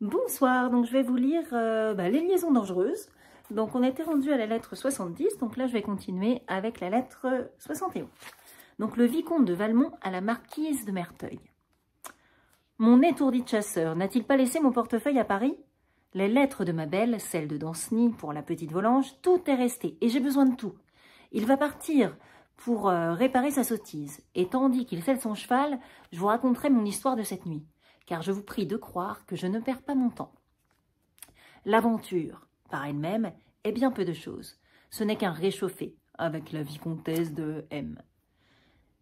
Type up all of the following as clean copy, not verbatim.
Bonsoir, donc je vais vous lire les liaisons dangereuses. Donc on était rendu à la lettre 70, donc là je vais continuer avec la lettre 71. Donc le vicomte de Valmont à la marquise de Merteuil. Mon étourdi de chasseur, n'a-t-il pas laissé mon portefeuille à Paris? Les lettres de ma belle, celles de Danceny pour la petite Volange, tout est resté et j'ai besoin de tout. Il va partir pour réparer sa sottise, et tandis qu'il selle son cheval, je vous raconterai mon histoire de cette nuit, car je vous prie de croire que je ne perds pas mon temps. L'aventure, par elle-même, est bien peu de choses. Ce n'est qu'un réchauffé avec la vicomtesse de M.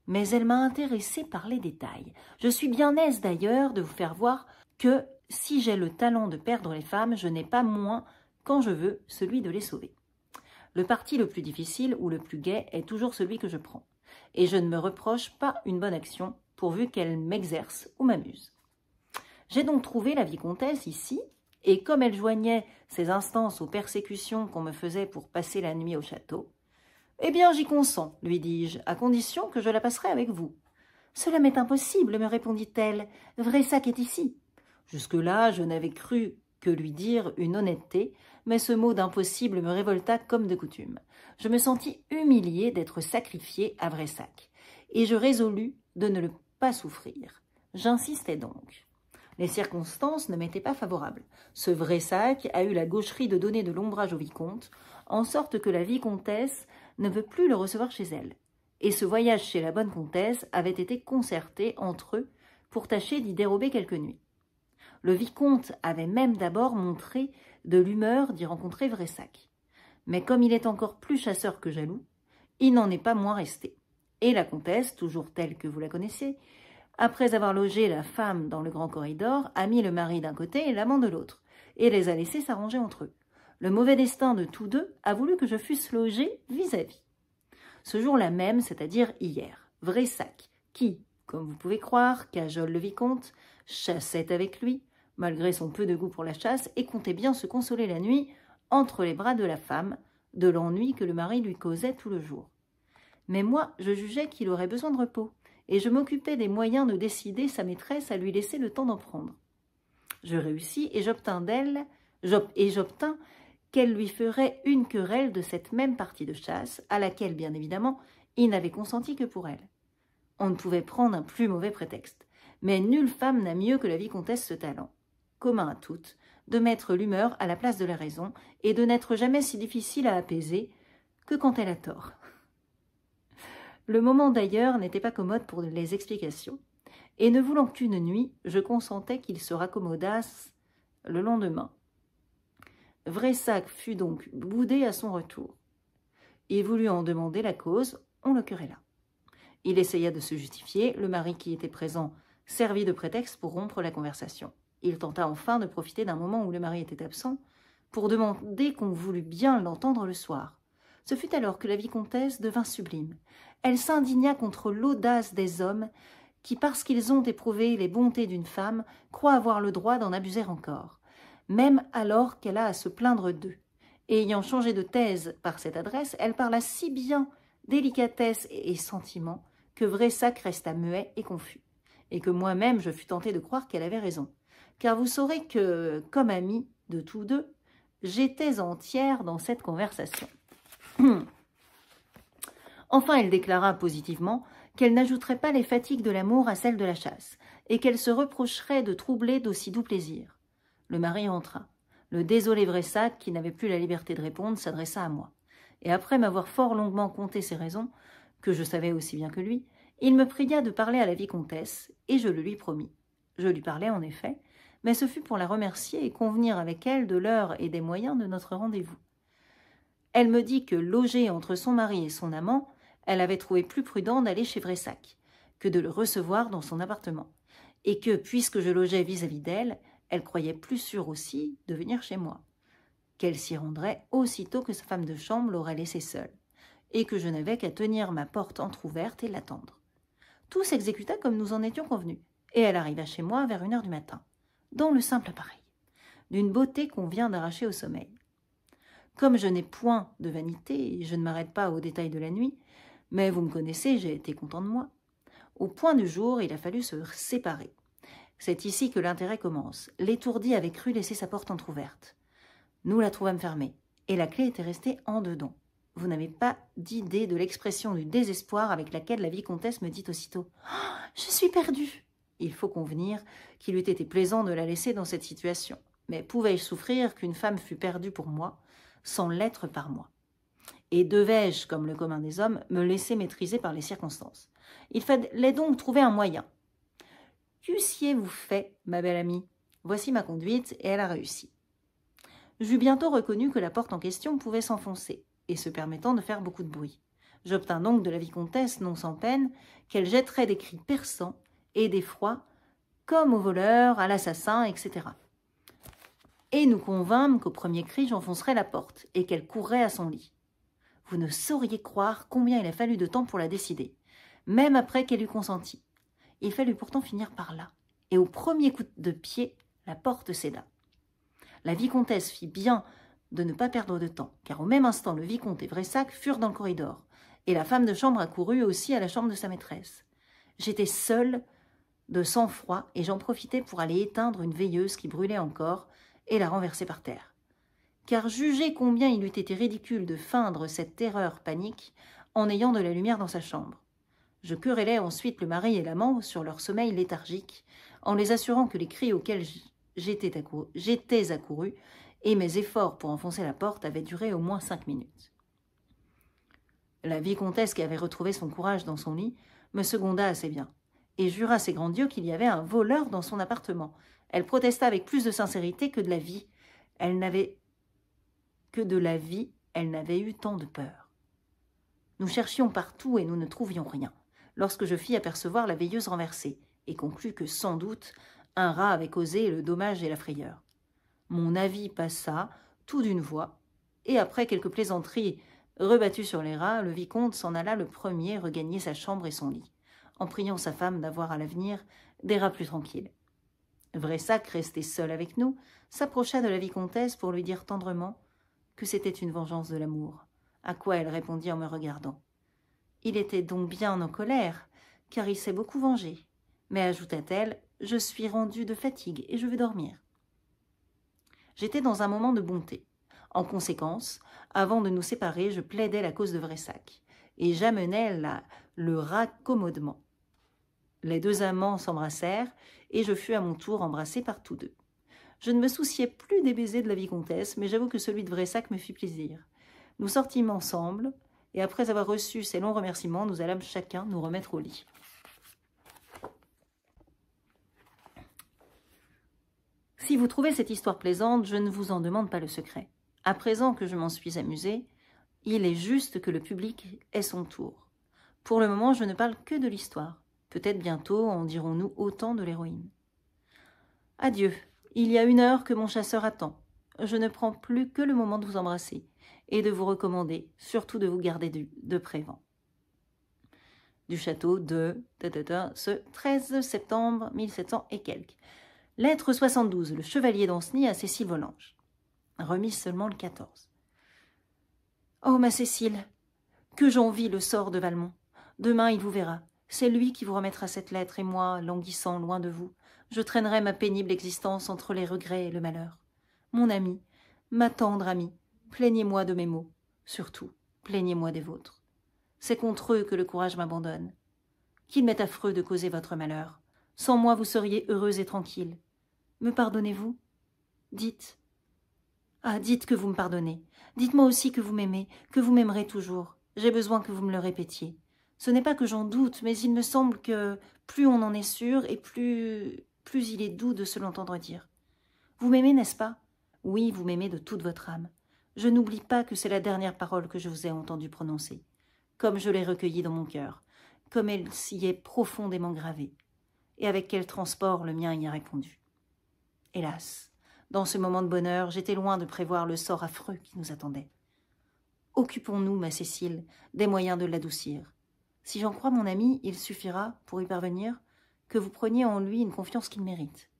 Mais elle m'a intéressée par les détails. Je suis bien aise d'ailleurs de vous faire voir que si j'ai le talent de perdre les femmes, je n'ai pas moins, quand je veux, celui de les sauver. Le parti le plus difficile ou le plus gai est toujours celui que je prends. Et je ne me reproche pas une bonne action, pourvu qu'elle m'exerce ou m'amuse. J'ai donc trouvé la vicomtesse ici, et comme elle joignait ses instances aux persécutions qu'on me faisait pour passer la nuit au château, « Eh bien, j'y consens, lui dis-je, à condition que je la passerai avec vous. »« Cela m'est impossible, me répondit-elle, Vraissac est ici. » Jusque-là, je n'avais cru que lui dire une honnêteté, mais ce mot d'impossible me révolta comme de coutume. Je me sentis humiliée d'être sacrifiée à Vraissac, et je résolus de ne le pas souffrir. J'insistais donc. Les circonstances ne m'étaient pas favorables. Ce Vraissac a eu la gaucherie de donner de l'ombrage au vicomte, en sorte que la vicomtesse ne veut plus le recevoir chez elle. Et ce voyage chez la bonne comtesse avait été concerté entre eux pour tâcher d'y dérober quelques nuits. Le vicomte avait même d'abord montré de l'humeur d'y rencontrer Vraissac. Mais comme il est encore plus chasseur que jaloux, il n'en est pas moins resté. Et la comtesse, toujours telle que vous la connaissez, après avoir logé la femme dans le grand corridor, a mis le mari d'un côté et l'amant de l'autre, et les a laissés s'arranger entre eux. Le mauvais destin de tous deux a voulu que je fusse logée vis-à-vis. Ce jour-là même, c'est-à-dire hier, Vraissac, qui, comme vous pouvez croire, cajole le vicomte, chassait avec lui, malgré son peu de goût pour la chasse, et comptait bien se consoler la nuit entre les bras de la femme, de l'ennui que le mari lui causait tout le jour. Mais moi, je jugeais qu'il aurait besoin de repos, et je m'occupais des moyens de décider sa maîtresse à lui laisser le temps d'en prendre. Je réussis, et j'obtins qu'elle lui ferait une querelle de cette même partie de chasse, à laquelle, bien évidemment, il n'avait consenti que pour elle. On ne pouvait prendre un plus mauvais prétexte, mais nulle femme n'a mieux que la vicomtesse ce talent, commun à toutes, de mettre l'humeur à la place de la raison, et de n'être jamais si difficile à apaiser que quand elle a tort. Le moment d'ailleurs n'était pas commode pour les explications, et ne voulant qu'une nuit, je consentais qu'il se raccommodasse le lendemain. Vraissac fut donc boudé à son retour. Il voulut en demander la cause, on le querella. Il essaya de se justifier, le mari qui était présent servit de prétexte pour rompre la conversation. Il tenta enfin de profiter d'un moment où le mari était absent pour demander qu'on voulût bien l'entendre le soir. Ce fut alors que la vicomtesse devint sublime. Elle s'indigna contre l'audace des hommes qui, parce qu'ils ont éprouvé les bontés d'une femme, croient avoir le droit d'en abuser encore, même alors qu'elle a à se plaindre d'eux. Et ayant changé de thèse par cette adresse, elle parla si bien délicatesse et sentiment que Vraissac resta muet et confus, et que moi-même je fus tentée de croire qu'elle avait raison. Car vous saurez que, comme amie de tous deux, j'étais entière dans cette conversation. Enfin, elle déclara positivement qu'elle n'ajouterait pas les fatigues de l'amour à celles de la chasse, et qu'elle se reprocherait de troubler d'aussi doux plaisirs. Le mari entra. Le désolé Vraissac, qui n'avait plus la liberté de répondre, s'adressa à moi. Et après m'avoir fort longuement conté ses raisons, que je savais aussi bien que lui, il me pria de parler à la vicomtesse, et je le lui promis. Je lui parlai en effet, mais ce fut pour la remercier et convenir avec elle de l'heure et des moyens de notre rendez-vous. Elle me dit que, logée entre son mari et son amant, elle avait trouvé plus prudent d'aller chez Vraissac que de le recevoir dans son appartement, et que, puisque je logeais vis-à-vis d'elle, elle croyait plus sûre aussi de venir chez moi, qu'elle s'y rendrait aussitôt que sa femme de chambre l'aurait laissée seule, et que je n'avais qu'à tenir ma porte entr'ouverte et l'attendre. Tout s'exécuta comme nous en étions convenus, et elle arriva chez moi vers 1 heure du matin, dans le simple appareil, d'une beauté qu'on vient d'arracher au sommeil. Comme je n'ai point de vanité, je ne m'arrête pas aux détails de la nuit, mais vous me connaissez, j'ai été content de moi. Au point du jour, il a fallu se séparer. C'est ici que l'intérêt commence. L'étourdi avait cru laisser sa porte entr'ouverte. Nous la trouvâmes fermée, et la clé était restée en dedans. Vous n'avez pas d'idée de l'expression du désespoir avec laquelle la vicomtesse me dit aussitôt « Oh, je suis perdue !» Il faut convenir qu'il eût été plaisant de la laisser dans cette situation. Mais pouvais-je souffrir qu'une femme fût perdue pour moi, sans l'être par moi? Et devais-je, comme le commun des hommes, me laisser maîtriser par les circonstances? Il fallait donc trouver un moyen. Qu'eussiez-vous fait, ma belle amie? Voici ma conduite, et elle a réussi. J'eus bientôt reconnu que la porte en question pouvait s'enfoncer, et se permettant de faire beaucoup de bruit. J'obtins donc de la vicomtesse, non sans peine, qu'elle jetterait des cris perçants et d'effroi, comme au voleur, à l'assassin, etc. Et nous convînmes qu'au premier cri, j'enfoncerais la porte, et qu'elle courrait à son lit. Vous ne sauriez croire combien il a fallu de temps pour la décider, même après qu'elle eût consenti. Il fallut pourtant finir par là, et au premier coup de pied, la porte céda. La vicomtesse fit bien de ne pas perdre de temps, car au même instant, le vicomte et Vressac furent dans le corridor, et la femme de chambre accourut aussi à la chambre de sa maîtresse. J'étais seule, de sang-froid, et j'en profitai pour aller éteindre une veilleuse qui brûlait encore et la renverser par terre. Car jugez combien il eût été ridicule de feindre cette terreur panique en ayant de la lumière dans sa chambre. Je querellai ensuite le mari et l'amant sur leur sommeil léthargique, en les assurant que les cris auxquels j'étais accouru et mes efforts pour enfoncer la porte avaient duré au moins 5 minutes. La vicomtesse, qui avait retrouvé son courage dans son lit, me seconda assez bien, et jura ses grands dieux qu'il y avait un voleur dans son appartement. Elle protesta avec plus de sincérité que de la vie. Elle n'avait eu tant de peur. Nous cherchions partout et nous ne trouvions rien, lorsque je fis apercevoir la veilleuse renversée, et conclus que, sans doute, un rat avait causé le dommage et la frayeur. Mon avis passa tout d'une voix, et après quelques plaisanteries rebattues sur les rats, le vicomte s'en alla le premier regagner sa chambre et son lit, en priant sa femme d'avoir à l'avenir des rats plus tranquilles. Vressac, resté seul avec nous, s'approcha de la vicomtesse pour lui dire tendrement que c'était une vengeance de l'amour, à quoi elle répondit en me regardant. Il était donc bien en colère, car il s'est beaucoup vengé. Mais, ajouta-t-elle, je suis rendue de fatigue et je vais dormir. J'étais dans un moment de bonté. En conséquence, avant de nous séparer, je plaidais la cause de Vressac, et j'amenai le rat commodement. Les deux amants s'embrassèrent, et je fus à mon tour embrassée par tous deux. Je ne me souciais plus des baisers de la vicomtesse, mais j'avoue que celui de Vressac me fit plaisir. Nous sortîmes ensemble, et après avoir reçu ces longs remerciements, nous allâmes chacun nous remettre au lit. Si vous trouvez cette histoire plaisante, je ne vous en demande pas le secret. À présent que je m'en suis amusée, il est juste que le public ait son tour. Pour le moment, je ne parle que de l'histoire. Peut-être bientôt en dirons-nous autant de l'héroïne. Adieu. Il y a 1 heure que mon chasseur attend. Je ne prends plus que le moment de vous embrasser et de vous recommander, surtout de vous garder de prévent. Du château de ce 13 septembre 1700 et quelques. Lettre 72, le chevalier d'Anceny à Cécile Volanges. Remise seulement le 14. Oh, ma Cécile, que j'envie le sort de Valmont. Demain, il vous verra. C'est lui qui vous remettra cette lettre, et moi, languissant loin de vous, je traînerai ma pénible existence entre les regrets et le malheur. Mon ami, ma tendre amie, plaignez-moi de mes maux. Surtout, plaignez-moi des vôtres. C'est contre eux que le courage m'abandonne. Qu'il m'est affreux de causer votre malheur. Sans moi, vous seriez heureuse et tranquille. Me pardonnez-vous? Dites. Ah, dites que vous me pardonnez. Dites-moi aussi que vous m'aimez, que vous m'aimerez toujours. J'ai besoin que vous me le répétiez. Ce n'est pas que j'en doute, mais il me semble que plus on en est sûr et plus il est doux de se l'entendre dire. Vous m'aimez, n'est-ce pas? Oui, vous m'aimez de toute votre âme. Je n'oublie pas que c'est la dernière parole que je vous ai entendue prononcer, comme je l'ai recueillie dans mon cœur, comme elle s'y est profondément gravée, et avec quel transport le mien y a répondu. Hélas, dans ce moment de bonheur, j'étais loin de prévoir le sort affreux qui nous attendait. Occupons-nous, ma Cécile, des moyens de l'adoucir. Si j'en crois mon ami, il suffira, pour y parvenir, que vous preniez en lui une confiance qu'il mérite.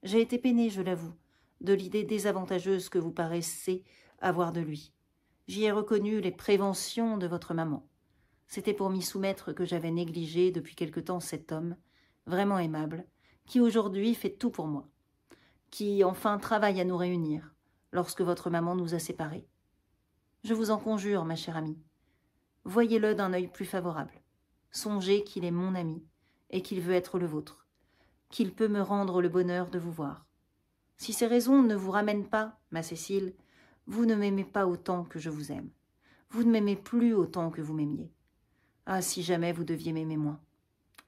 J'ai été peinée, je l'avoue, de l'idée désavantageuse que vous paraissez avoir de lui. J'y ai reconnu les préventions de votre maman. C'était pour m'y soumettre que j'avais négligé depuis quelque temps cet homme, vraiment aimable, qui aujourd'hui fait tout pour moi, qui enfin travaille à nous réunir lorsque votre maman nous a séparés. Je vous en conjure, ma chère amie, voyez-le d'un œil plus favorable. Songez qu'il est mon ami et qu'il veut être le vôtre, qu'il peut me rendre le bonheur de vous voir. Si ces raisons ne vous ramènent pas, ma Cécile, vous ne m'aimez pas autant que je vous aime. Vous ne m'aimez plus autant que vous m'aimiez. Ah, si jamais vous deviez m'aimer moins.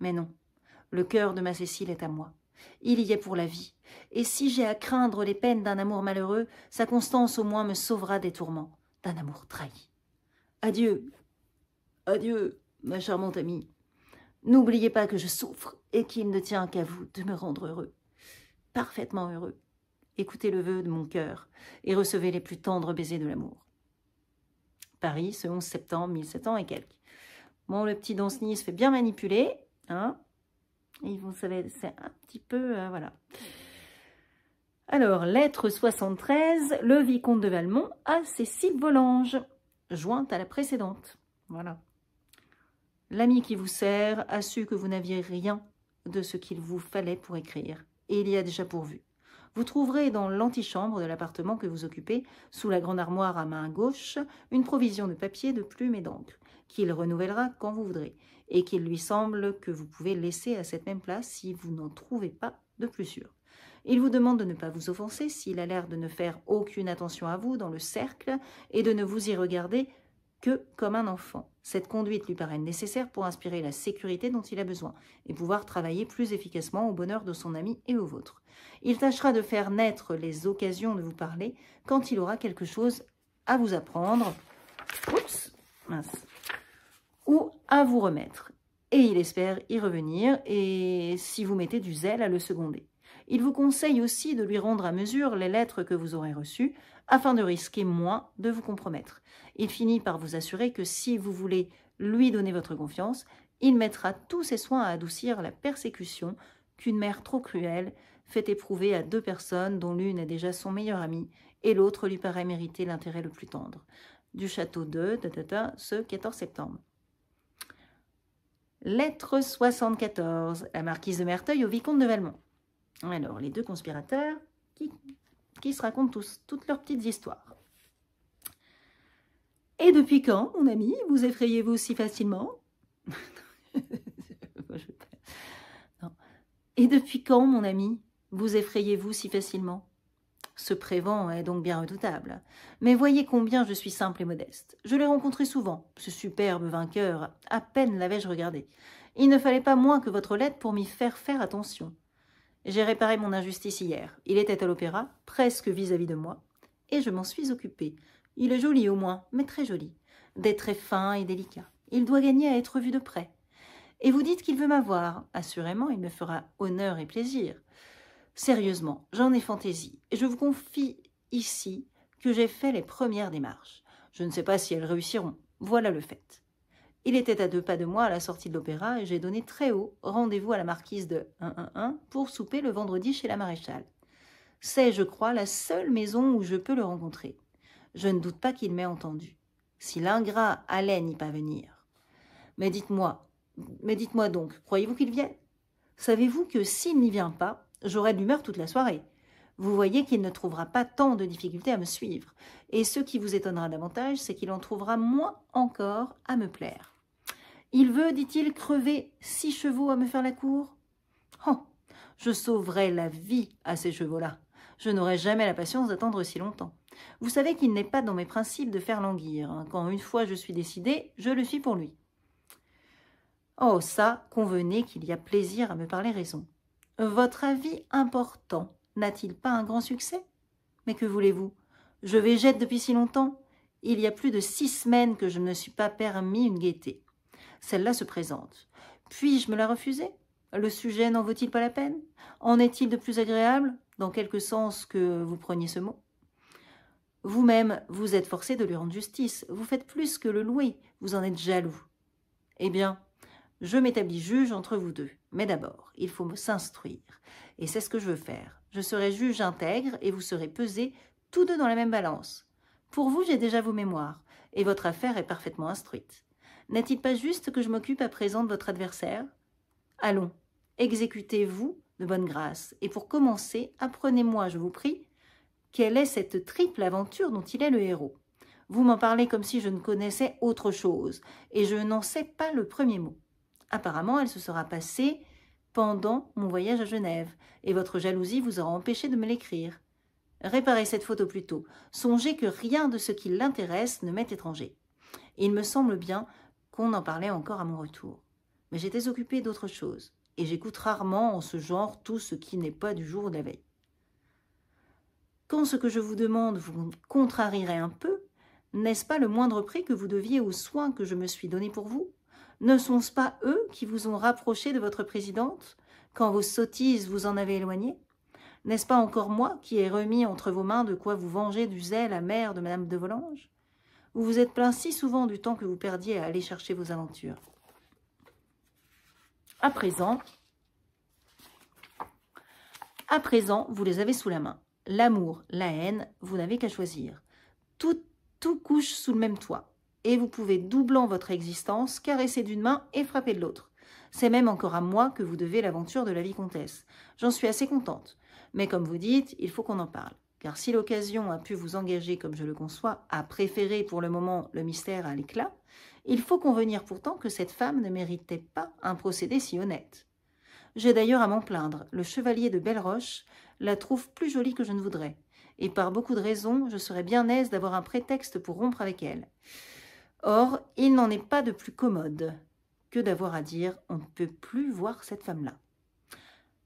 Mais non, le cœur de ma Cécile est à moi. Il y est pour la vie. Et si j'ai à craindre les peines d'un amour malheureux, sa constance au moins me sauvera des tourments d'un amour trahi. Adieu, adieu, ma charmante amie. N'oubliez pas que je souffre et qu'il ne tient qu'à vous de me rendre heureux, parfaitement heureux. Écoutez le vœu de mon cœur et recevez les plus tendres baisers de l'amour. Paris, ce 11 septembre, 1700 et quelques. Bon, le petit Danceny se fait bien manipuler, hein. Et vous savez, c'est un petit peu, voilà. Alors, lettre 73, le vicomte de Valmont à Cécile Volanges, jointe à la précédente. Voilà. L'ami qui vous sert a su que vous n'aviez rien de ce qu'il vous fallait pour écrire, et il y a déjà pourvu. Vous trouverez dans l'antichambre de l'appartement que vous occupez, sous la grande armoire à main gauche, une provision de papier, de plumes et d'encre, qu'il renouvellera quand vous voudrez, et qu'il lui semble que vous pouvez laisser à cette même place si vous n'en trouvez pas de plus sûr. Il vous demande de ne pas vous offenser s'il a l'air de ne faire aucune attention à vous dans le cercle et de ne vous y regarder que comme un enfant. Cette conduite lui paraît nécessaire pour inspirer la sécurité dont il a besoin et pouvoir travailler plus efficacement au bonheur de son ami et au vôtre. Il tâchera de faire naître les occasions de vous parler quand il aura quelque chose à vous apprendre. Oups, mince. Ou à vous remettre. Et il espère y revenir, et si vous mettez du zèle à le seconder. Il vous conseille aussi de lui rendre à mesure les lettres que vous aurez reçues, afin de risquer moins de vous compromettre. Il finit par vous assurer que si vous voulez lui donner votre confiance, il mettra tous ses soins à adoucir la persécution qu'une mère trop cruelle fait éprouver à deux personnes dont l'une est déjà son meilleur ami et l'autre lui paraît mériter l'intérêt le plus tendre. Du château de ce 14 septembre. Lettre 74, la marquise de Merteuil au vicomte de Valmont. Alors, les deux conspirateurs qui se racontent toutes leurs petites histoires. Et depuis quand, mon ami, vous effrayez-vous si facilement? Non. Et depuis quand, mon ami, vous effrayez-vous si facilement? Ce prévent est donc bien redoutable. Mais voyez combien je suis simple et modeste. Je l'ai rencontré souvent, ce superbe vainqueur, à peine l'avais-je regardé. Il ne fallait pas moins que votre lettre pour m'y faire attention. J'ai réparé mon injustice hier. Il était à l'opéra, presque vis-à-vis de moi, et je m'en suis occupée. Il est joli au moins, mais très joli. Des traits fins et délicats. Il doit gagner à être vu de près. Et vous dites qu'il veut m'avoir. Assurément, il me fera honneur et plaisir. Sérieusement, j'en ai fantaisie, et je vous confie ici que j'ai fait les premières démarches. Je ne sais pas si elles réussiront. Voilà le fait. Il était à 2 pas de moi à la sortie de l'opéra et j'ai donné très haut rendez-vous à la marquise de 111 pour souper le vendredi chez la maréchale. C'est, je crois, la seule maison où je peux le rencontrer. Je ne doute pas qu'il m'ait entendu. Si l'ingrat allait n'y parvenir. Mais dites-moi donc, croyez-vous qu'il vienne? Savez-vous que s'il n'y vient pas, j'aurai de l'humeur toute la soirée. Vous voyez qu'il ne trouvera pas tant de difficultés à me suivre. Et ce qui vous étonnera davantage, c'est qu'il en trouvera moins encore à me plaire. Il veut, dit-il, crever 6 chevaux à me faire la cour. Oh, je sauverai la vie à ces chevaux-là. Je n'aurai jamais la patience d'attendre si longtemps. Vous savez qu'il n'est pas dans mes principes de faire languir. Quand une fois je suis décidée, je le suis pour lui. Oh, ça, convenez qu'il y a plaisir à me parler raison. Votre avis important n'a-t-il pas un grand succès? Mais que voulez-vous? Je végète depuis si longtemps. Il y a plus de 6 semaines que je ne me suis pas permis une gaieté. Celle-là se présente. Puis-je me la refuser? Le sujet n'en vaut-il pas la peine? En est-il de plus agréable, dans quelque sens que vous preniez ce mot? Vous-même, vous êtes forcé de lui rendre justice. Vous faites plus que le louer. Vous en êtes jaloux. Eh bien, je m'établis juge entre vous deux. Mais d'abord, il faut s'instruire. Et c'est ce que je veux faire. Je serai juge intègre et vous serez pesés tous deux dans la même balance. Pour vous, j'ai déjà vos mémoires. Et votre affaire est parfaitement instruite. N'est-il pas juste que je m'occupe à présent de votre adversaire? Allons, exécutez-vous de bonne grâce. Et pour commencer, apprenez-moi, je vous prie, quelle est cette triple aventure dont il est le héros. Vous m'en parlez comme si je ne connaissais autre chose, et je n'en sais pas le premier mot. Apparemment, elle se sera passée pendant mon voyage à Genève, et votre jalousie vous aura empêché de me l'écrire. Réparez cette faute au plus tôt. Songez que rien de ce qui l'intéresse ne m'est étranger. Il me semble bien qu'on en parlait encore à mon retour. Mais j'étais occupée d'autre chose, et j'écoute rarement en ce genre tout ce qui n'est pas du jour de la veille. Quand ce que je vous demande vous contrarierait un peu, n'est-ce pas le moindre prix que vous deviez aux soins que je me suis donné pour vous? Ne sont-ce pas eux qui vous ont rapproché de votre présidente, quand vos sottises vous en avez éloigné? N'est-ce pas encore moi qui ai remis entre vos mains de quoi vous venger du zèle amer de Madame de Volanges? Vous vous êtes plaint si souvent du temps que vous perdiez à aller chercher vos aventures. À présent, vous les avez sous la main. L'amour, la haine, vous n'avez qu'à choisir. Tout couche sous le même toit. Et vous pouvez, doublant votre existence, caresser d'une main et frapper de l'autre. C'est même encore à moi que vous devez l'aventure de la vicomtesse. J'en suis assez contente. Mais comme vous dites, il faut qu'on en parle. Car si l'occasion a pu vous engager, comme je le conçois, à préférer pour le moment le mystère à l'éclat, il faut convenir pourtant que cette femme ne méritait pas un procédé si honnête. J'ai d'ailleurs à m'en plaindre. Le chevalier de Belleroche la trouve plus jolie que je ne voudrais. Et par beaucoup de raisons, je serais bien aise d'avoir un prétexte pour rompre avec elle. Or, il n'en est pas de plus commode que d'avoir à dire « on ne peut plus voir cette femme-là ».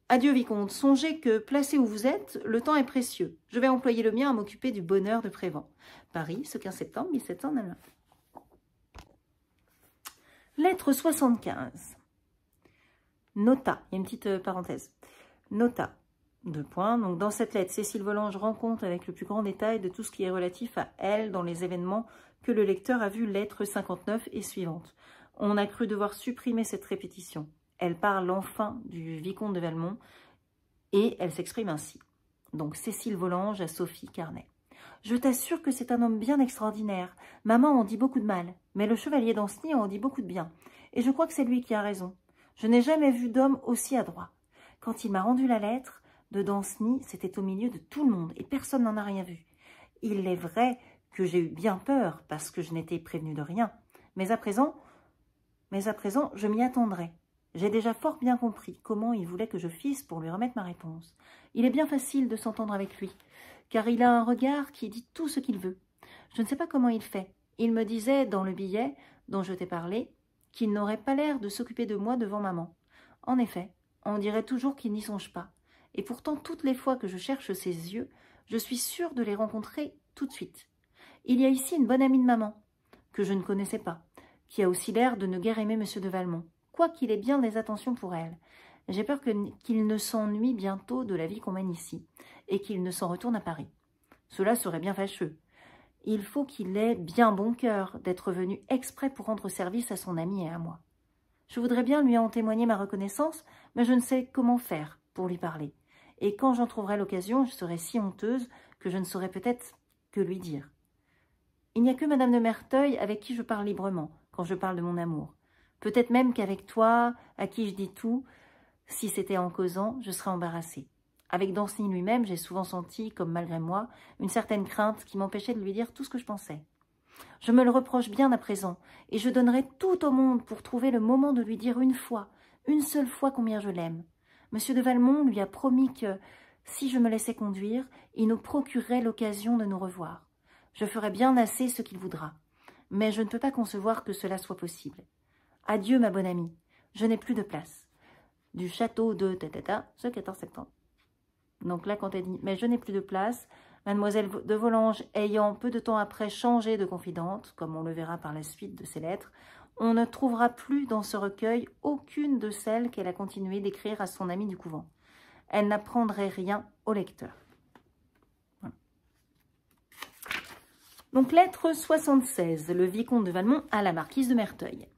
Adieu, vicomte. Songez que, placé où vous êtes, le temps est précieux. Je vais employer le mien à m'occuper du bonheur de Prévan. Paris, ce 15 septembre 1709. Lettre 75. Nota, il y a une petite parenthèse. Nota, deux points. Donc, dans cette lettre, Cécile Volanges rend compte avec le plus grand détail de tout ce qui est relatif à elle dans les événements que le lecteur a vu lettre 59 et suivante. On a cru devoir supprimer cette répétition. Elle parle enfin du vicomte de Valmont et elle s'exprime ainsi. Donc, Cécile Volanges à Sophie Carnet. Je t'assure que c'est un homme bien extraordinaire. Maman en dit beaucoup de mal, mais le chevalier d'Anceny en dit beaucoup de bien. Et je crois que c'est lui qui a raison. Je n'ai jamais vu d'homme aussi adroit. Quand il m'a rendu la lettre de Danceny, c'était au milieu de tout le monde et personne n'en a rien vu. Il est vrai que j'ai eu bien peur parce que je n'étais prévenue de rien. Mais à présent, je m'y attendrai. J'ai déjà fort bien compris comment il voulait que je fisse pour lui remettre ma réponse. Il est bien facile de s'entendre avec lui, car il a un regard qui dit tout ce qu'il veut. Je ne sais pas comment il fait. Il me disait dans le billet dont je t'ai parlé qu'il n'aurait pas l'air de s'occuper de moi devant maman. En effet, on dirait toujours qu'il n'y songe pas. Et pourtant, toutes les fois que je cherche ses yeux, je suis sûre de les rencontrer tout de suite. Il y a ici une bonne amie de maman, que je ne connaissais pas, qui a aussi l'air de ne guère aimer M. de Valmont, quoiqu'il ait bien des attentions pour elle. J'ai peur qu'il ne s'ennuie bientôt de la vie qu'on mène ici, et qu'il ne s'en retourne à Paris. Cela serait bien fâcheux. Il faut qu'il ait bien bon cœur d'être venu exprès pour rendre service à son ami et à moi. Je voudrais bien lui en témoigner ma reconnaissance, mais je ne sais comment faire pour lui parler. Et quand j'en trouverai l'occasion, je serai si honteuse que je ne saurais peut-être que lui dire. Il n'y a que Madame de Merteuil avec qui je parle librement, quand je parle de mon amour. Peut-être même qu'avec toi, à qui je dis tout, si c'était en causant, je serais embarrassée. Avec Danceny lui-même, j'ai souvent senti, comme malgré moi, une certaine crainte qui m'empêchait de lui dire tout ce que je pensais. Je me le reproche bien à présent, et je donnerais tout au monde pour trouver le moment de lui dire une seule fois combien je l'aime. Monsieur de Valmont lui a promis que, si je me laissais conduire, il nous procurerait l'occasion de nous revoir. Je ferai bien assez ce qu'il voudra, mais je ne peux pas concevoir que cela soit possible. Adieu, ma bonne amie, je n'ai plus de place. Du château de Tatata, ce 14 septembre. Donc là, quand elle dit « mais je n'ai plus de place », Mademoiselle de Volanges ayant peu de temps après changé de confidente, comme on le verra par la suite de ses lettres, on ne trouvera plus dans ce recueil aucune de celles qu'elle a continué d'écrire à son amie du couvent. Elle n'apprendrait rien au lecteur. Voilà. Donc, lettre 76, le vicomte de Valmont à la marquise de Merteuil.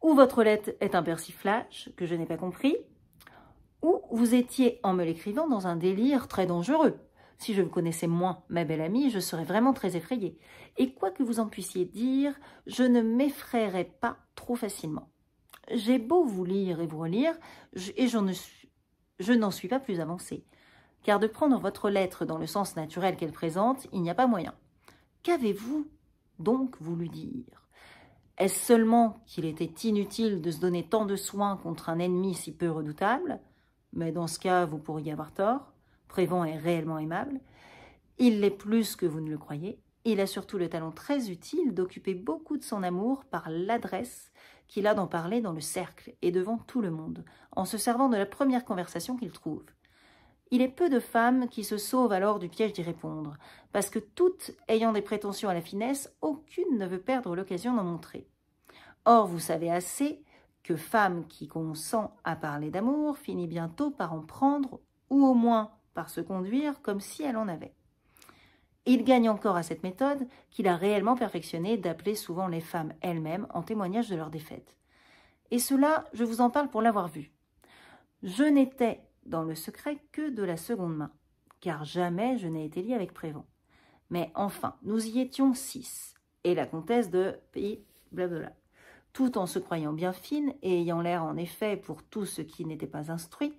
Ou votre lettre est un persiflage, que je n'ai pas compris, ou vous étiez, en me l'écrivant, dans un délire très dangereux. Si je vous connaissais moins, ma belle amie, je serais vraiment très effrayée. Et quoi que vous en puissiez dire, je ne m'effraierais pas trop facilement. J'ai beau vous lire et vous relire, et je ne suis je n'en suis pas plus avancée. Car de prendre votre lettre dans le sens naturel qu'elle présente, il n'y a pas moyen. Qu'avez-vous donc voulu dire? Est-ce seulement qu'il était inutile de se donner tant de soins contre un ennemi si peu redoutable? Mais dans ce cas, vous pourriez avoir tort. Prévan est réellement aimable. Il l'est plus que vous ne le croyez. Il a surtout le talent très utile d'occuper beaucoup de son amour par l'adresse qu'il a d'en parler dans le cercle et devant tout le monde, en se servant de la première conversation qu'il trouve. Il est peu de femmes qui se sauvent alors du piège d'y répondre, parce que toutes ayant des prétentions à la finesse, aucune ne veut perdre l'occasion d'en montrer. Or, vous savez assez que femme qui consent à parler d'amour finit bientôt par en prendre, ou au moins par se conduire comme si elle en avait. Il gagne encore à cette méthode qu'il a réellement perfectionnée d'appeler souvent les femmes elles-mêmes en témoignage de leur défaite. Et cela, je vous en parle pour l'avoir vu. Je n'étais dans le secret que de la seconde main, car jamais je n'ai été liée avec Prévan. Mais enfin, nous y étions 6, et la comtesse de P. blablabla. Tout en se croyant bien fine et ayant l'air en effet, pour tout ce qui n'était pas instruit,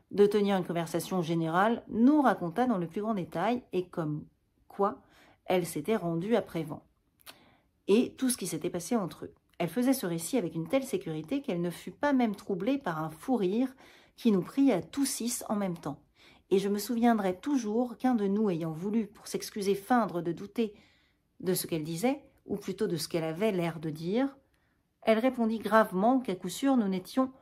de tenir une conversation générale, nous raconta dans le plus grand détail et comme quoi elle s'était rendue à Prévan et tout ce qui s'était passé entre eux. Elle faisait ce récit avec une telle sécurité qu'elle ne fut pas même troublée par un fou rire qui nous prit à tous 6 en même temps. Et je me souviendrai toujours qu'un de nous ayant voulu, pour s'excuser, feindre de douter de ce qu'elle disait, ou plutôt de ce qu'elle avait l'air de dire, elle répondit gravement qu'à coup sûr nous n'étions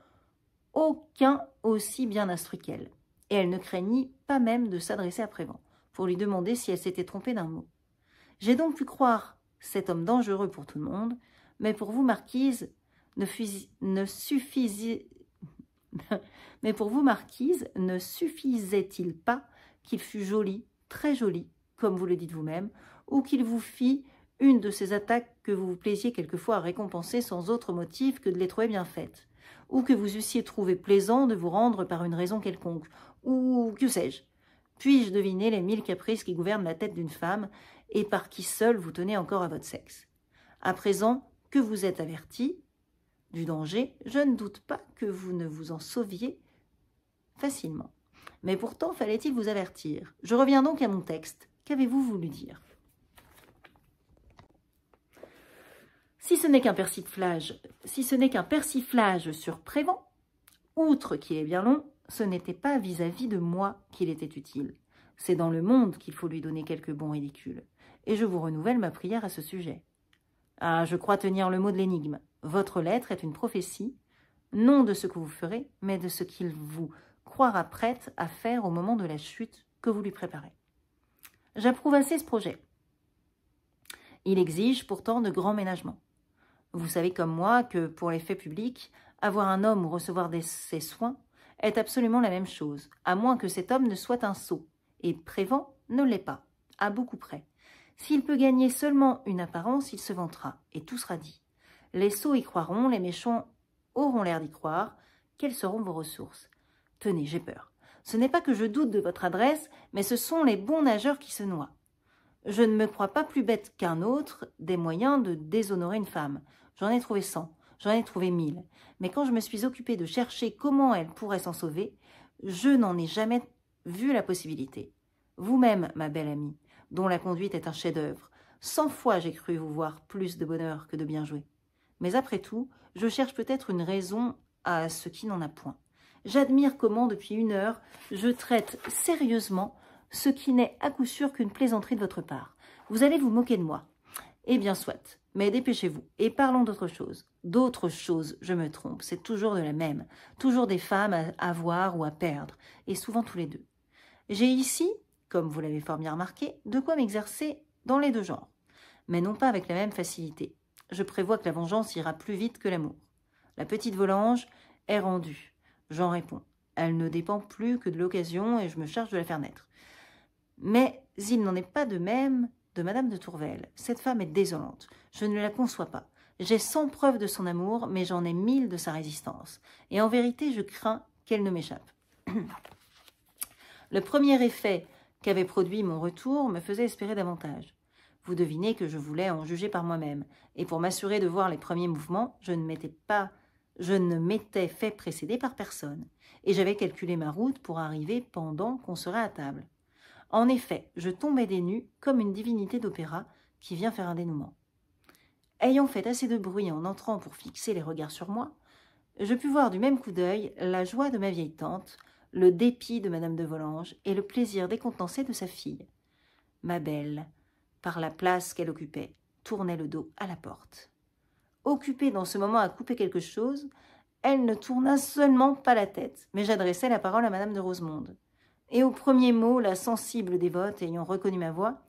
aucun aussi bien instruit qu'elle. Et elle ne craignit pas même de s'adresser à Prévan, pour lui demander si elle s'était trompée d'un mot. J'ai donc pu croire cet homme dangereux pour tout le monde, mais pour vous, marquise, ne suffisait-il pas qu'il fût joli, très joli, comme vous le dites vous-même, ou qu'il vous fît une de ces attaques que vous vous plaisiez quelquefois à récompenser sans autre motif que de les trouver bien faites, ou que vous eussiez trouvé plaisant de vous rendre par une raison quelconque, ou que sais-je. Puis-je deviner les 1000 caprices qui gouvernent la tête d'une femme et par qui seul vous tenez encore à votre sexe? À présent que vous êtes averti du danger, je ne doute pas que vous ne vous en sauviez facilement. Mais pourtant, fallait-il vous avertir? Je reviens donc à mon texte. Qu'avez-vous voulu dire? Si ce n'est qu'un persiflage sur Prévan, outre qu'il est bien long, ce n'était pas vis-à-vis de moi qu'il était utile. C'est dans le monde qu'il faut lui donner quelques bons ridicules. Et je vous renouvelle ma prière à ce sujet. Ah, je crois tenir le mot de l'énigme. Votre lettre est une prophétie, non de ce que vous ferez, mais de ce qu'il vous croira prête à faire au moment de la chute que vous lui préparez. J'approuve assez ce projet. Il exige pourtant de grands ménagements. Vous savez comme moi que pour les faits publics, avoir un homme ou recevoir ses soins est absolument la même chose, à moins que cet homme ne soit un sot, et Prévan ne l'est pas, à beaucoup près. S'il peut gagner seulement une apparence, il se vantera, et tout sera dit. Les sots y croiront, les méchants auront l'air d'y croire. Quelles seront vos ressources? Tenez, j'ai peur. Ce n'est pas que je doute de votre adresse, mais ce sont les bons nageurs qui se noient. Je ne me crois pas plus bête qu'un autre des moyens de déshonorer une femme. J'en ai trouvé 100, j'en ai trouvé 1000. Mais quand je me suis occupée de chercher comment elle pourrait s'en sauver, je n'en ai jamais vu la possibilité. Vous-même, ma belle amie, dont la conduite est un chef-d'œuvre, 100 fois j'ai cru vous voir plus de bonheur que de bien jouer. Mais après tout, je cherche peut-être une raison à ce qui n'en a point. J'admire comment, depuis 1 heure, je traite sérieusement ce qui n'est à coup sûr qu'une plaisanterie de votre part. Vous allez vous moquer de moi. Eh bien, soit, mais dépêchez-vous, et parlons d'autre chose. D'autre chose, je me trompe, c'est toujours de la même, toujours des femmes à avoir ou à perdre, et souvent tous les deux. J'ai ici, comme vous l'avez fort bien remarqué, de quoi m'exercer dans les deux genres, mais non pas avec la même facilité. Je prévois que la vengeance ira plus vite que l'amour. La petite Volange est rendue, j'en réponds. Elle ne dépend plus que de l'occasion et je me charge de la faire naître. Mais il n'en est pas de même de Madame de Tourvel. Cette femme est désolante. Je ne la conçois pas. J'ai 100 preuves de son amour, mais j'en ai 1000 de sa résistance. Et en vérité, je crains qu'elle ne m'échappe. Le premier effet qu'avait produit mon retour me faisait espérer davantage. Vous devinez que je voulais en juger par moi-même. Et pour m'assurer de voir les premiers mouvements, je ne m'étais pas Je ne m'étais fait précéder par personne, et j'avais calculé ma route pour arriver pendant qu'on serait à table. En effet, je tombais des nues comme une divinité d'opéra qui vient faire un dénouement. Ayant fait assez de bruit en entrant pour fixer les regards sur moi, je pus voir du même coup d'œil la joie de ma vieille tante, le dépit de madame de Volanges et le plaisir décontenancé de sa fille. Ma belle, par la place qu'elle occupait, tournait le dos à la porte. Occupée dans ce moment à couper quelque chose, elle ne tourna seulement pas la tête, mais j'adressai la parole à madame de Rosemonde. Et au premier mot, la sensible dévote ayant reconnu ma voix,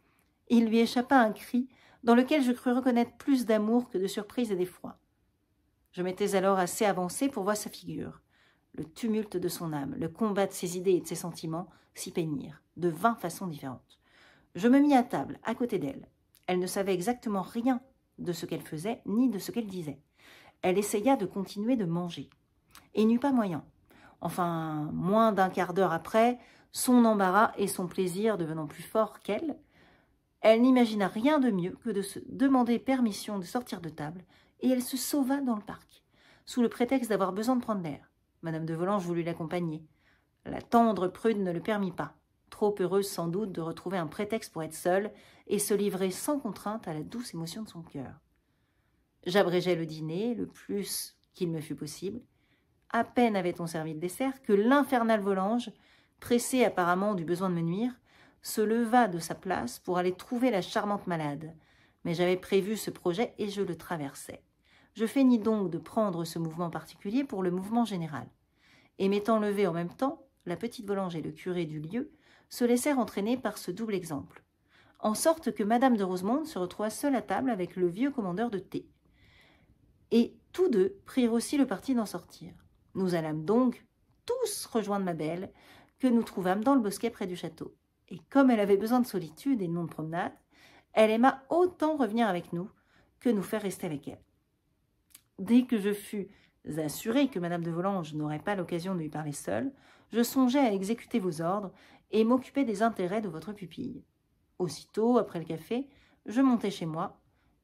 il lui échappa un cri dans lequel je crus reconnaître plus d'amour que de surprise et d'effroi. Je m'étais alors assez avancée pour voir sa figure. Le tumulte de son âme, le combat de ses idées et de ses sentiments s'y peignirent, de 20 façons différentes. Je me mis à table, à côté d'elle. Elle ne savait exactement rien de ce qu'elle faisait, ni de ce qu'elle disait. Elle essaya de continuer de manger, et n'eut pas moyen. Enfin, moins d'un quart d'heure après, son embarras et son plaisir devenant plus forts qu'elle, elle n'imagina rien de mieux que de se demander permission de sortir de table, et elle se sauva dans le parc, sous le prétexte d'avoir besoin de prendre l'air. Madame de Volanges voulut l'accompagner. La tendre prude ne le permit pas, trop heureuse sans doute de retrouver un prétexte pour être seule et se livrer sans contrainte à la douce émotion de son cœur. J'abrégeai le dîner le plus qu'il me fut possible. À peine avait-on servi le dessert que l'infernal Volanges, pressé apparemment du besoin de me nuire, se leva de sa place pour aller trouver la charmante malade. Mais j'avais prévu ce projet et je le traversais. Je feignis donc de prendre ce mouvement particulier pour le mouvement général. Et m'étant levé en même temps, la petite Volanges et le curé du lieu se laissèrent entraîner par ce double exemple, en sorte que madame de Rosemonde se retrouva seule à table avec le vieux commandeur de thé. Et tous deux prirent aussi le parti d'en sortir. Nous allâmes donc tous rejoindre ma belle, que nous trouvâmes dans le bosquet près du château. Et comme elle avait besoin de solitude et non de promenade, elle aima autant revenir avec nous que nous faire rester avec elle. Dès que je fus assurée que madame de Volanges n'aurait pas l'occasion de lui parler seule, je songeais à exécuter vos ordres et m'occuper des intérêts de votre pupille. Aussitôt, après le café, je montai chez moi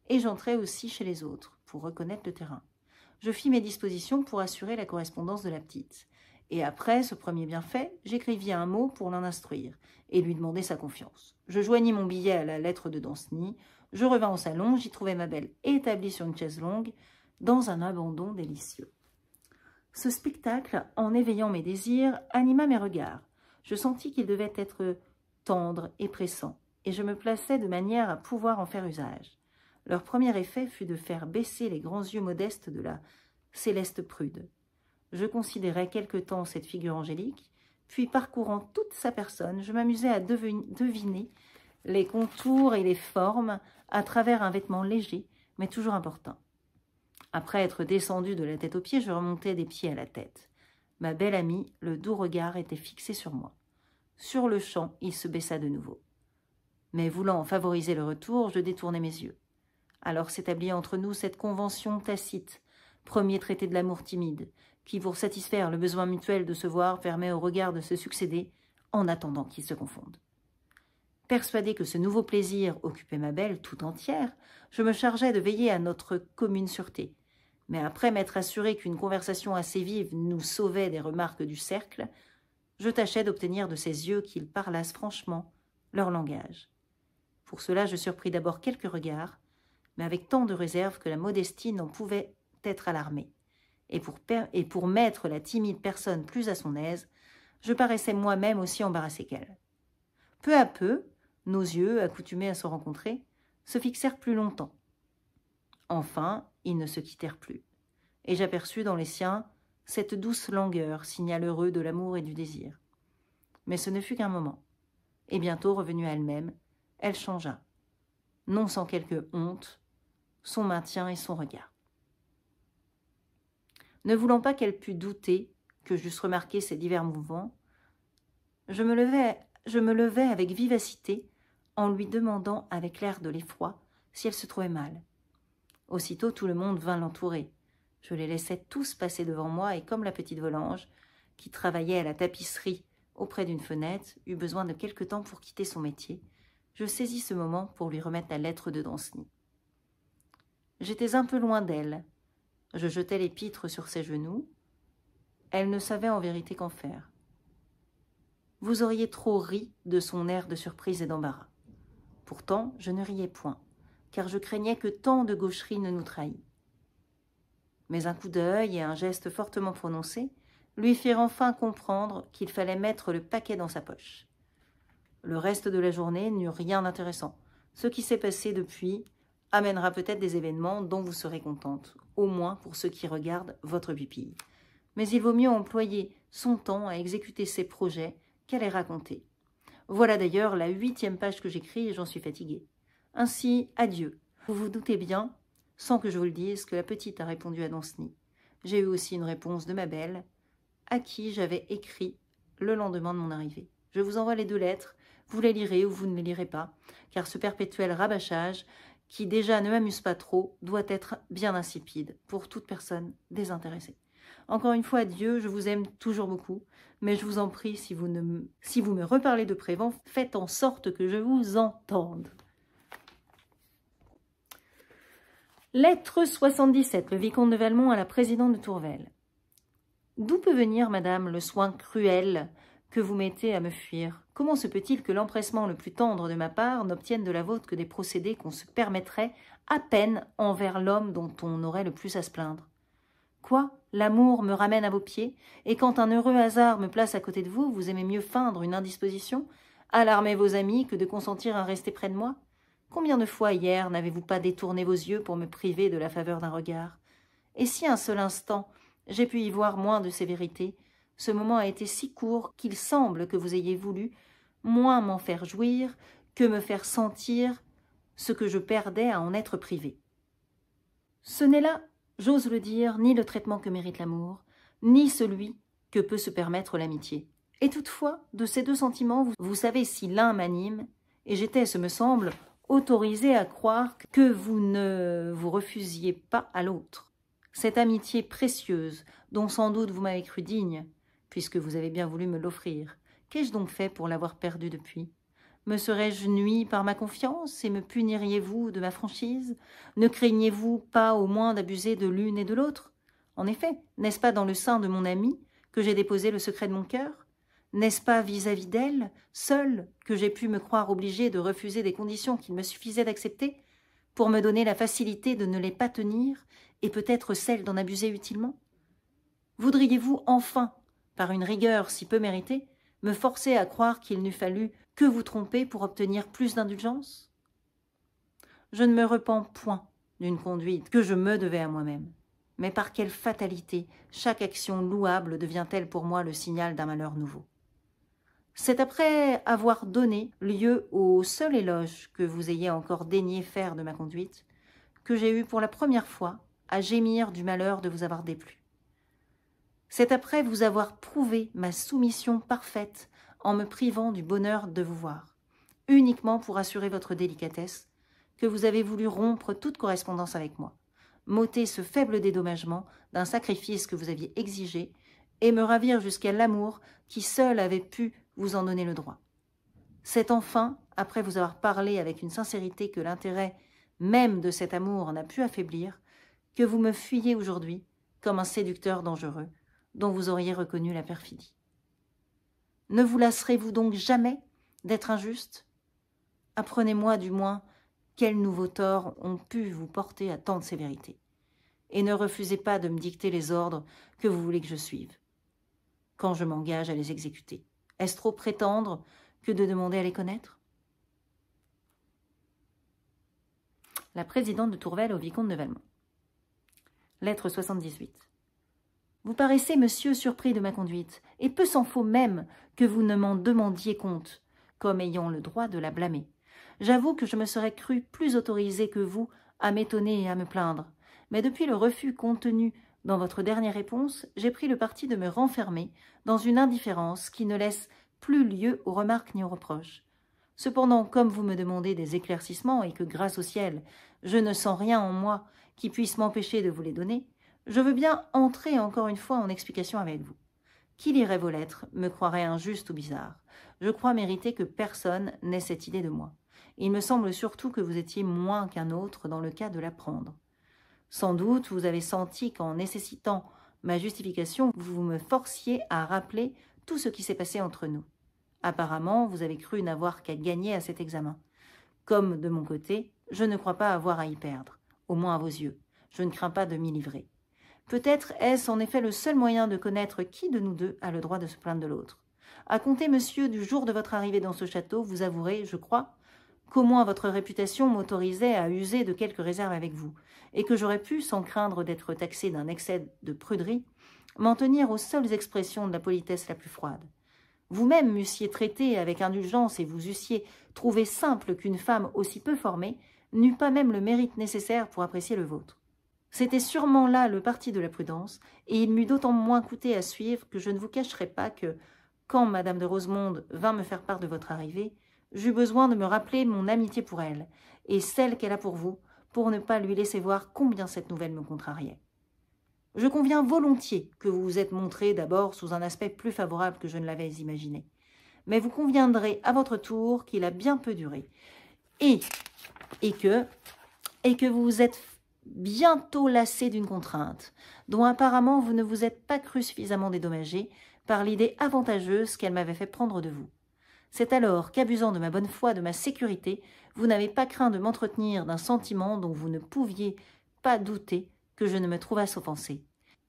et j'entrai aussi chez les autres pour reconnaître le terrain. Je fis mes dispositions pour assurer la correspondance de la petite. Et après ce premier bienfait, j'écrivis un mot pour l'en instruire et lui demander sa confiance. Je joignis mon billet à la lettre de Danceny, je revins au salon, j'y trouvai ma belle établie sur une chaise longue, dans un abandon délicieux. Ce spectacle, en éveillant mes désirs, anima mes regards. Je sentis qu'il devait être tendre et pressant, et je me plaçai de manière à pouvoir en faire usage. Leur premier effet fut de faire baisser les grands yeux modestes de la céleste prude. Je considérai quelque temps cette figure angélique, puis parcourant toute sa personne, je m'amusai à deviner les contours et les formes à travers un vêtement léger, mais toujours important. Après être descendu de la tête aux pieds, je remontai des pieds à la tête. Ma belle amie, le doux regard était fixé sur moi. Sur le champ, il se baissa de nouveau. Mais voulant favoriser le retour, je détournai mes yeux. Alors s'établit entre nous cette convention tacite, premier traité de l'amour timide, qui, pour satisfaire le besoin mutuel de se voir, permet aux regards de se succéder en attendant qu'ils se confondent. Persuadé que ce nouveau plaisir occupait ma belle tout entière, je me chargeai de veiller à notre commune sûreté. Mais après m'être assuré qu'une conversation assez vive nous sauvait des remarques du cercle, je tâchai d'obtenir de ses yeux qu'ils parlassent franchement leur langage. Pour cela, je surpris d'abord quelques regards, mais avec tant de réserve que la modestie n'en pouvait être alarmée. Et pour mettre la timide personne plus à son aise, je paraissais moi-même aussi embarrassé qu'elle. Peu à peu, nos yeux, accoutumés à se rencontrer, se fixèrent plus longtemps. Enfin, ils ne se quittèrent plus, et j'aperçus dans les siens cette douce langueur, signal heureux de l'amour et du désir. Mais ce ne fut qu'un moment, et bientôt revenue à elle-même, elle changea, non sans quelque honte, son maintien et son regard. Ne voulant pas qu'elle pût douter que j'eusse remarqué ces divers mouvements, je me levai avec vivacité en lui demandant avec l'air de l'effroi si elle se trouvait mal. Aussitôt tout le monde vint l'entourer. Je les laissai tous passer devant moi et comme la petite Volanges, qui travaillait à la tapisserie auprès d'une fenêtre, eut besoin de quelque temps pour quitter son métier, je saisis ce moment pour lui remettre la lettre de Danceny. J'étais un peu loin d'elle. Je jetai l'épître sur ses genoux. Elle ne savait en vérité qu'en faire. Vous auriez trop ri de son air de surprise et d'embarras. Pourtant, je ne riais point, car je craignais que tant de gaucherie ne nous trahît. Mais un coup d'œil et un geste fortement prononcé lui firent enfin comprendre qu'il fallait mettre le paquet dans sa poche. Le reste de la journée n'eut rien d'intéressant. Ce qui s'est passé depuis amènera peut-être des événements dont vous serez contente, au moins pour ceux qui regardent votre pupille. Mais il vaut mieux employer son temps à exécuter ses projets qu'à les raconter. Voilà d'ailleurs la 8e page que j'écris et j'en suis fatiguée. Ainsi, adieu. Vous vous doutez bien, sans que je vous le dise, que la petite a répondu à Danceny. J'ai eu aussi une réponse de ma belle, à qui j'avais écrit le lendemain de mon arrivée. Je vous envoie les 2 lettres, vous les lirez ou vous ne les lirez pas, car ce perpétuel rabâchage, qui déjà ne m'amuse pas trop, doit être bien insipide pour toute personne désintéressée. Encore une fois, adieu, je vous aime toujours beaucoup, mais je vous en prie, si vous me reparlez de Prévan, faites en sorte que je vous entende. Lettre 77, le vicomte de Valmont à la présidente de Tourvel. D'où peut venir, madame, le soin cruel que vous mettez à me fuir? Comment se peut-il que l'empressement le plus tendre de ma part n'obtienne de la vôtre que des procédés qu'on se permettrait à peine envers l'homme dont on aurait le plus à se plaindre? Quoi? L'amour me ramène à vos pieds, et quand un heureux hasard me place à côté de vous, vous aimez mieux feindre une indisposition, alarmer vos amis que de consentir à rester près de moi? Combien de fois hier n'avez-vous pas détourné vos yeux pour me priver de la faveur d'un regard? Et si un seul instant j'ai pu y voir moins de sévérité, ce moment a été si court qu'il semble que vous ayez voulu moins m'en faire jouir que me faire sentir ce que je perdais à en être privé. Ce n'est là, j'ose le dire, ni le traitement que mérite l'amour, ni celui que peut se permettre l'amitié. Et toutefois, de ces 2 sentiments, vous savez si l'un m'anime, et j'étais, ce me semble, autorisée à croire que vous ne vous refusiez pas à l'autre. Cette amitié précieuse, dont sans doute vous m'avez cru digne, puisque vous avez bien voulu me l'offrir, qu'ai-je donc fait pour l'avoir perdue depuis? Me serais-je nui par ma confiance et me puniriez-vous de ma franchise? Ne craignez-vous pas au moins d'abuser de l'une et de l'autre? En effet, n'est-ce pas dans le sein de mon amie que j'ai déposé le secret de mon cœur? N'est-ce pas vis-à-vis d'elle, seule, que j'ai pu me croire obligée de refuser des conditions qu'il me suffisait d'accepter, pour me donner la facilité de ne les pas tenir et peut-être celle d'en abuser utilement? Voudriez-vous enfin, par une rigueur si peu méritée, me forcer à croire qu'il n'eût fallu que vous tromper pour obtenir plus d'indulgence? Je ne me repens point d'une conduite que je me devais à moi-même. Mais par quelle fatalité chaque action louable devient-elle pour moi le signal d'un malheur nouveau? C'est après avoir donné lieu au seul éloge que vous ayez encore daigné faire de ma conduite que j'ai eu pour la première fois à gémir du malheur de vous avoir déplu. C'est après vous avoir prouvé ma soumission parfaite en me privant du bonheur de vous voir, uniquement pour assurer votre délicatesse, que vous avez voulu rompre toute correspondance avec moi, m'ôter ce faible dédommagement d'un sacrifice que vous aviez exigé et me ravir jusqu'à l'amour qui seul avait pu vous en donner le droit. C'est enfin, après vous avoir parlé avec une sincérité que l'intérêt même de cet amour n'a pu affaiblir, que vous me fuyez aujourd'hui comme un séducteur dangereux, dont vous auriez reconnu la perfidie. Ne vous lasserez-vous donc jamais d'être injuste? Apprenez-moi du moins quels nouveaux torts ont pu vous porter à tant de sévérité, et ne refusez pas de me dicter les ordres que vous voulez que je suive, quand je m'engage à les exécuter. Est-ce trop prétendre que de demander à les connaître? La présidente de Tourvel au vicomte de Valmont. Lettre 78. Vous paraissez, monsieur, surpris de ma conduite, et peu s'en faut même que vous ne m'en demandiez compte, comme ayant le droit de la blâmer. J'avoue que je me serais cru plus autorisée que vous à m'étonner et à me plaindre, mais depuis le refus contenu dans votre dernière réponse, j'ai pris le parti de me renfermer dans une indifférence qui ne laisse plus lieu aux remarques ni aux reproches. Cependant, comme vous me demandez des éclaircissements et que, grâce au ciel, je ne sens rien en moi qui puisse m'empêcher de vous les donner, je veux bien entrer encore une fois en explication avec vous. Qui lirait vos lettres me croirait injuste ou bizarre. Je crois mériter que personne n'ait cette idée de moi. Il me semble surtout que vous étiez moins qu'un autre dans le cas de l'apprendre. Sans doute, vous avez senti qu'en nécessitant ma justification, vous me forciez à rappeler tout ce qui s'est passé entre nous. Apparemment, vous avez cru n'avoir qu'à gagner à cet examen. Comme, de mon côté, je ne crois pas avoir à y perdre, au moins à vos yeux. Je ne crains pas de m'y livrer. Peut-être est-ce en effet le seul moyen de connaître qui de nous deux a le droit de se plaindre de l'autre. À compter, monsieur, du jour de votre arrivée dans ce château, vous avouerez, je crois, qu'au moins votre réputation m'autorisait à user de quelques réserves avec vous, et que j'aurais pu, sans craindre d'être taxé d'un excès de pruderie, m'en tenir aux seules expressions de la politesse la plus froide. Vous-même m'eussiez traité avec indulgence et vous eussiez trouvé simple qu'une femme aussi peu formée n'eût pas même le mérite nécessaire pour apprécier le vôtre. C'était sûrement là le parti de la prudence, et il m'eût d'autant moins coûté à suivre que je ne vous cacherai pas que, quand Madame de Rosemonde vint me faire part de votre arrivée, j'eus besoin de me rappeler mon amitié pour elle, et celle qu'elle a pour vous, pour ne pas lui laisser voir combien cette nouvelle me contrariait. Je conviens volontiers que vous vous êtes montré d'abord sous un aspect plus favorable que je ne l'avais imaginé, mais vous conviendrez à votre tour qu'il a bien peu duré, et que vous vous êtes bientôt lassé d'une contrainte, dont apparemment vous ne vous êtes pas cru suffisamment dédommagé par l'idée avantageuse qu'elle m'avait fait prendre de vous. C'est alors qu'abusant de ma bonne foi, de ma sécurité, vous n'avez pas craint de m'entretenir d'un sentiment dont vous ne pouviez pas douter que je ne me trouvasse offensé.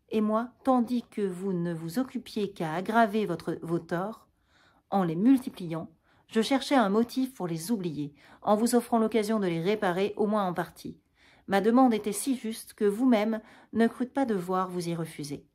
Et moi, tandis que vous ne vous occupiez qu'à aggraver vos torts, en les multipliant, je cherchais un motif pour les oublier, en vous offrant l'occasion de les réparer au moins en partie. Ma demande était si juste que vous-même ne crûtes pas devoir vous y refuser.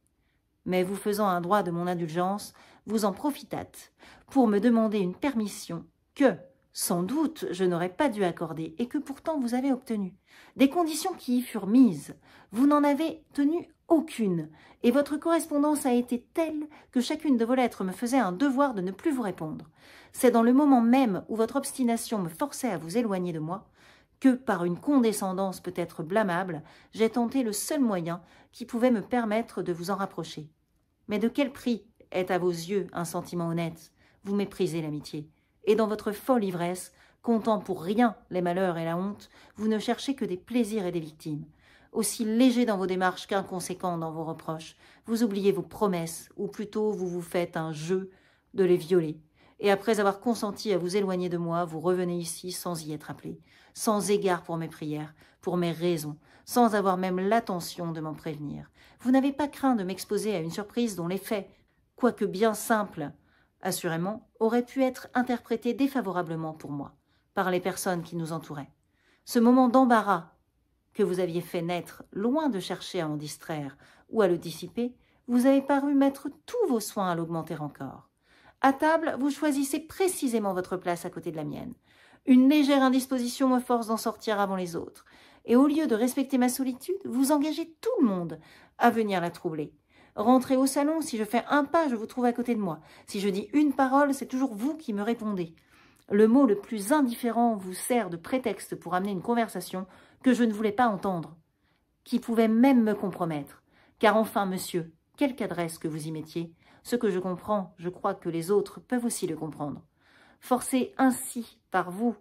Mais vous faisant un droit de mon indulgence, vous en profitâtes pour me demander une permission que, sans doute, je n'aurais pas dû accorder et que pourtant vous avez obtenue. Des conditions qui y furent mises, vous n'en avez tenu aucune, et votre correspondance a été telle que chacune de vos lettres me faisait un devoir de ne plus vous répondre. C'est dans le moment même où votre obstination me forçait à vous éloigner de moi que, par une condescendance peut-être blâmable, j'ai tenté le seul moyen qui pouvait me permettre de vous en rapprocher. Mais de quel prix est à vos yeux un sentiment honnête? Vous méprisez l'amitié, et dans votre folle ivresse, comptant pour rien les malheurs et la honte, vous ne cherchez que des plaisirs et des victimes. Aussi léger dans vos démarches qu'inconséquent dans vos reproches, vous oubliez vos promesses, ou plutôt vous vous faites un jeu de les violer. Et après avoir consenti à vous éloigner de moi, vous revenez ici sans y être appelé, sans égard pour mes prières, pour mes raisons, sans avoir même l'attention de m'en prévenir. Vous n'avez pas craint de m'exposer à une surprise dont l'effet, quoique bien simple, assurément, aurait pu être interprété défavorablement pour moi, par les personnes qui nous entouraient. Ce moment d'embarras que vous aviez fait naître, loin de chercher à en distraire ou à le dissiper, vous avez paru mettre tous vos soins à l'augmenter encore. À table, vous choisissez précisément votre place à côté de la mienne. Une légère indisposition me force d'en sortir avant les autres, et au lieu de respecter ma solitude, vous engagez tout le monde à venir la troubler. Rentrez au salon, si je fais un pas, je vous trouve à côté de moi. Si je dis une parole, c'est toujours vous qui me répondez. Le mot le plus indifférent vous sert de prétexte pour amener une conversation que je ne voulais pas entendre, qui pouvait même me compromettre. Car enfin, monsieur, quelque adresse que vous y mettiez, ce que je comprends, je crois que les autres peuvent aussi le comprendre. Forcé ainsi par vous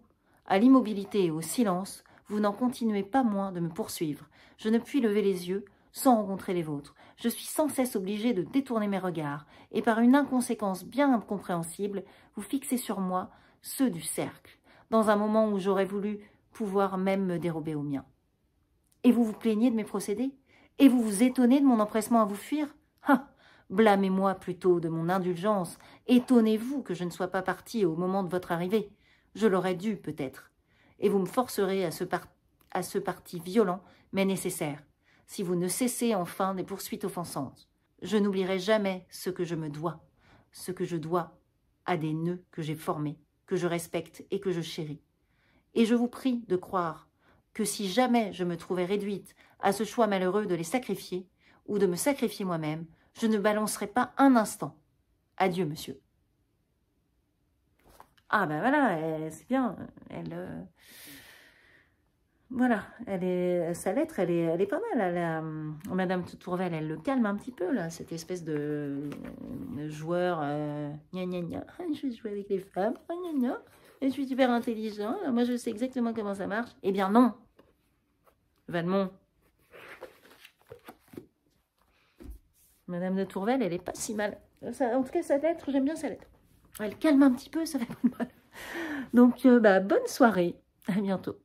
à l'immobilité et au silence, vous n'en continuez pas moins de me poursuivre. Je ne puis lever les yeux sans rencontrer les vôtres. Je suis sans cesse obligée de détourner mes regards, et par une inconséquence bien incompréhensible, vous fixez sur moi ceux du cercle, dans un moment où j'aurais voulu pouvoir même me dérober aux miens. Et vous vous plaignez de mes procédés? Et vous vous étonnez de mon empressement à vous fuir? Ah! Blâmez-moi plutôt de mon indulgence, étonnez-vous que je ne sois pas partie au moment de votre arrivée. Je l'aurais dû, peut-être, et vous me forcerez à ce parti violent, mais nécessaire, si vous ne cessez enfin des poursuites offensantes. Je n'oublierai jamais ce que je me dois, ce que je dois à des nœuds que j'ai formés, que je respecte et que je chéris. Et je vous prie de croire que si jamais je me trouvais réduite à ce choix malheureux de les sacrifier, ou de me sacrifier moi-même, je ne balancerai pas un instant. Adieu, monsieur. Ah ben voilà, c'est bien. Voilà, sa lettre, elle est pas mal. Madame Tourvel, elle le calme un petit peu, là, cette espèce de joueur. Gna gna gna, je vais jouer avec les femmes. Gna gna, je suis super intelligent. Moi, je sais exactement comment ça marche. Eh bien, non. Valmont. Madame de Tourvel, elle est pas si mal. En tout cas, sa lettre, j'aime bien sa lettre. Elle calme un petit peu, ça fait pas de mal. Donc, bonne soirée. À bientôt.